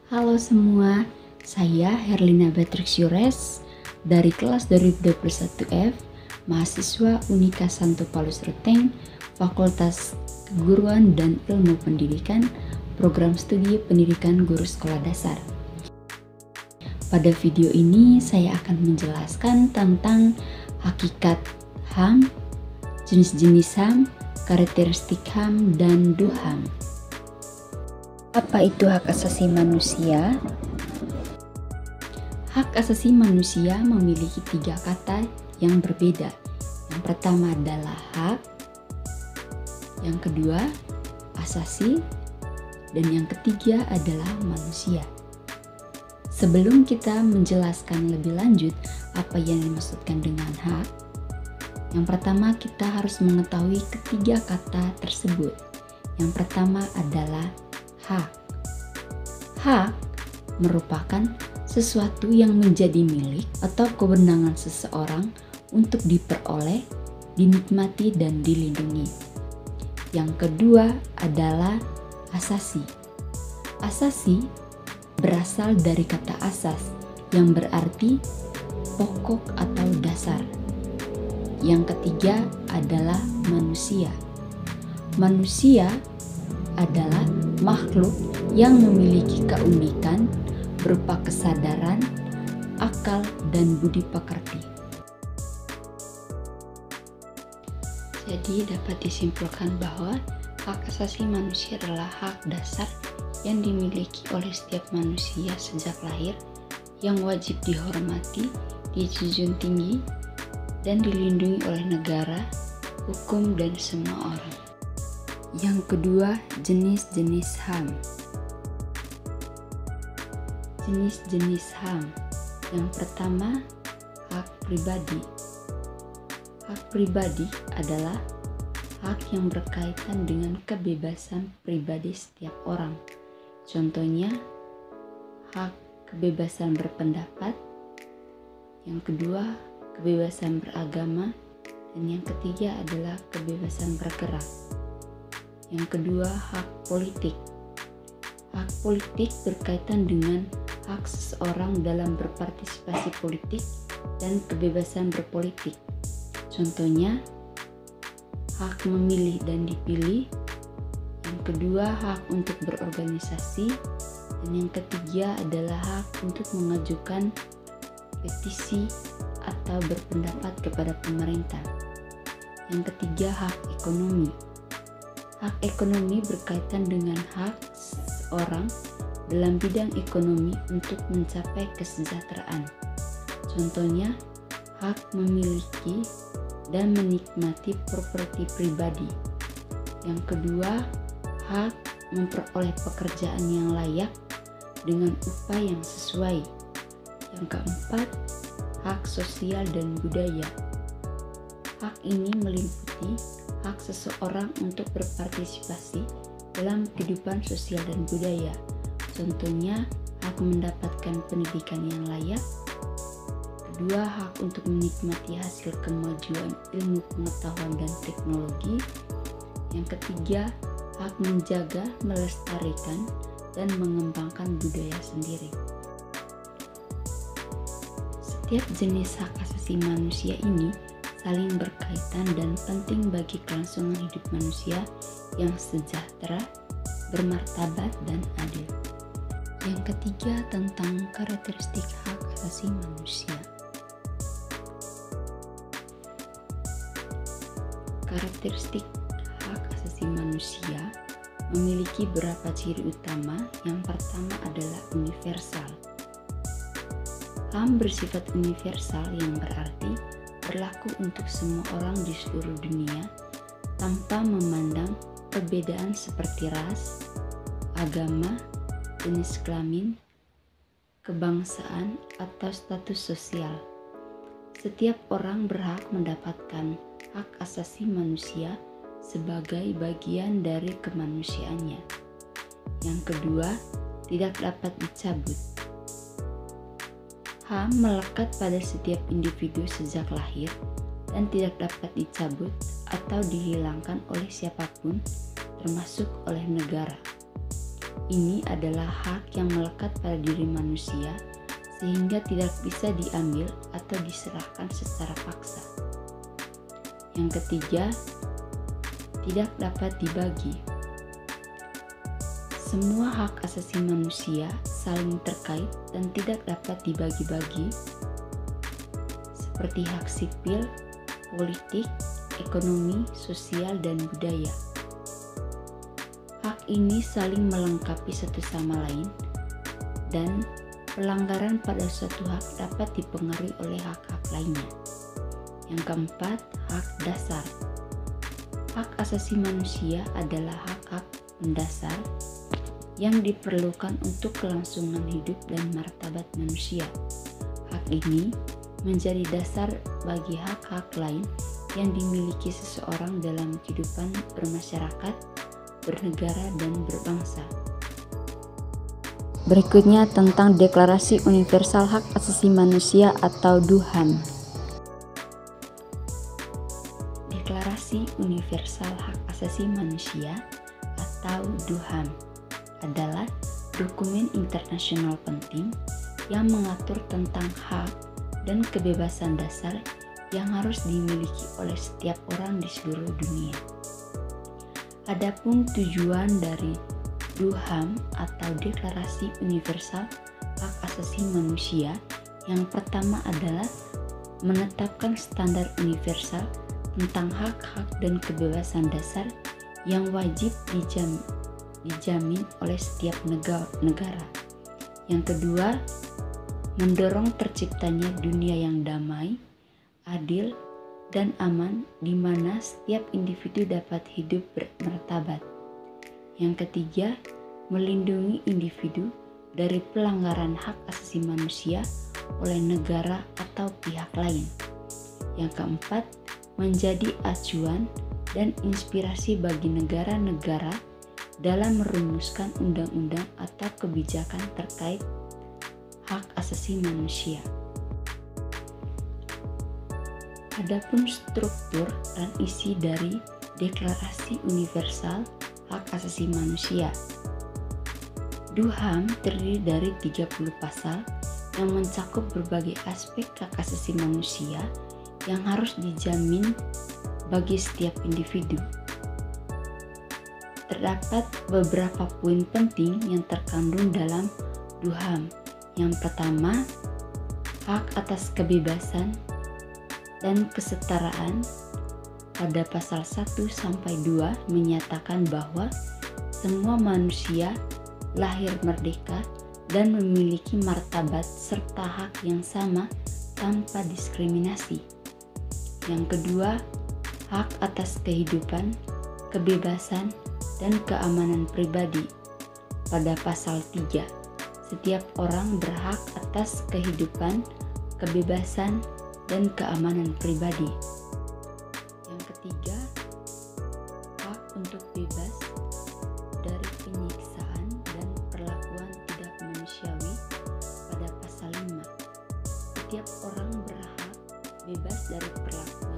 Halo semua, saya Herlina Beatrix Yures dari kelas 2021F, mahasiswa Unika Santo Paulus Ruteng, Fakultas Keguruan dan Ilmu Pendidikan, Program Studi Pendidikan Guru Sekolah Dasar. Pada video ini saya akan menjelaskan tentang hakikat HAM, jenis-jenis HAM, karakteristik HAM, dan DUHAM. Apa itu hak asasi manusia? Hak asasi manusia memiliki 3 kata yang berbeda. Yang pertama adalah hak, yang kedua asasi, dan yang ketiga adalah manusia. Sebelum kita menjelaskan lebih lanjut apa yang dimaksudkan dengan hak, yang pertama kita harus mengetahui ketiga kata tersebut. Yang pertama adalah hak. Hak merupakan sesuatu yang menjadi milik atau kewenangan seseorang untuk diperoleh, dinikmati, dan dilindungi. Yang kedua adalah asasi. Asasi berasal dari kata asas yang berarti pokok atau dasar. Yang ketiga adalah manusia. Manusia adalah makhluk yang memiliki keunikan berupa kesadaran, akal, dan budi pekerti. Jadi dapat disimpulkan bahwa hak asasi manusia adalah hak dasar yang dimiliki oleh setiap manusia sejak lahir, yang wajib dihormati, dijunjung tinggi, dan dilindungi oleh negara, hukum, dan semua orang. Yang kedua, jenis-jenis HAM. Jenis-jenis HAM. Yang pertama, hak pribadi. Hak pribadi adalah hak yang berkaitan dengan kebebasan pribadi setiap orang. Contohnya, hak kebebasan berpendapat. Yang kedua, kebebasan beragama. Dan yang ketiga adalah kebebasan bergerak. Yang kedua, hak politik. Hak politik berkaitan dengan hak seseorang dalam berpartisipasi politik dan kebebasan berpolitik. Contohnya, hak memilih dan dipilih. Yang kedua, hak untuk berorganisasi. Dan yang ketiga adalah hak untuk mengajukan petisi atau berpendapat kepada pemerintah. Yang ketiga, hak ekonomi. Hak ekonomi berkaitan dengan hak seseorang dalam bidang ekonomi untuk mencapai kesejahteraan. Contohnya, hak memiliki dan menikmati properti pribadi. Yang kedua, hak memperoleh pekerjaan yang layak dengan upah yang sesuai. Yang keempat, hak sosial dan budaya. Hak ini meliputi hak seseorang untuk berpartisipasi dalam kehidupan sosial dan budaya. Contohnya, hak mendapatkan pendidikan yang layak. Kedua, hak untuk menikmati hasil kemajuan ilmu pengetahuan dan teknologi. Yang ketiga, hak menjaga, melestarikan, dan mengembangkan budaya sendiri. Setiap jenis hak asasi manusia ini saling berkaitan dan penting bagi kelangsungan hidup manusia yang sejahtera, bermartabat, dan adil. Yang ketiga, tentang karakteristik hak asasi manusia. Karakteristik hak asasi manusia memiliki beberapa ciri utama. Yang pertama adalah universal. HAM bersifat universal yang berarti berlaku untuk semua orang di seluruh dunia tanpa memandang perbedaan seperti ras, agama, jenis kelamin, kebangsaan, atau status sosial. Setiap orang berhak mendapatkan hak asasi manusia sebagai bagian dari kemanusiaannya. Yang kedua, tidak dapat dicabut. HAM melekat pada setiap individu sejak lahir dan tidak dapat dicabut atau dihilangkan oleh siapapun, termasuk oleh negara. ini adalah hak yang melekat pada diri manusia sehingga tidak bisa diambil atau diserahkan secara paksa. Yang ketiga, tidak dapat dibagi. Semua hak asasi manusia saling terkait dan tidak dapat dibagi-bagi, seperti hak sipil, politik, ekonomi, sosial, dan budaya. Hak ini saling melengkapi satu sama lain, dan pelanggaran pada suatu hak dapat dipengaruhi oleh hak-hak lainnya. Yang keempat, hak dasar. Hak asasi manusia adalah hak-hak mendasar yang diperlukan untuk kelangsungan hidup dan martabat manusia. Hak ini menjadi dasar bagi hak-hak lain yang dimiliki seseorang dalam kehidupan bermasyarakat, bernegara, dan berbangsa. Berikutnya tentang Deklarasi Universal Hak Asasi Manusia atau DUHAM. Deklarasi Universal Hak Asasi Manusia atau DUHAM adalah dokumen internasional penting yang mengatur tentang hak dan kebebasan dasar yang harus dimiliki oleh setiap orang di seluruh dunia. Adapun tujuan dari DUHAM atau Deklarasi Universal Hak Asasi Manusia yang pertama adalah menetapkan standar universal tentang hak-hak dan kebebasan dasar yang wajib dijamin oleh setiap negara. Yang kedua, mendorong terciptanya dunia yang damai, adil, dan aman di mana setiap individu dapat hidup bermartabat. Yang ketiga, melindungi individu dari pelanggaran hak asasi manusia oleh negara atau pihak lain. Yang keempat, menjadi acuan dan inspirasi bagi negara-negara dalam merumuskan undang-undang atau kebijakan terkait hak asasi manusia. Adapun struktur dan isi dari Deklarasi Universal Hak Asasi Manusia. DUHAM terdiri dari 30 pasal yang mencakup berbagai aspek hak asasi manusia yang harus dijamin bagi setiap individu. Terdapat beberapa poin penting yang terkandung dalam DUHAM. Yang pertama, hak atas kebebasan dan kesetaraan pada pasal 1 sampai 2 menyatakan bahwa semua manusia lahir merdeka dan memiliki martabat serta hak yang sama tanpa diskriminasi. Yang kedua, hak atas kehidupan, kebebasan, dan keamanan pribadi. Pada pasal 3, setiap orang berhak atas kehidupan, kebebasan, dan keamanan pribadi. Yang ketiga, hak untuk bebas dari penyiksaan dan perlakuan tidak manusiawi pada pasal 5. Setiap orang berhak bebas dari perlakuan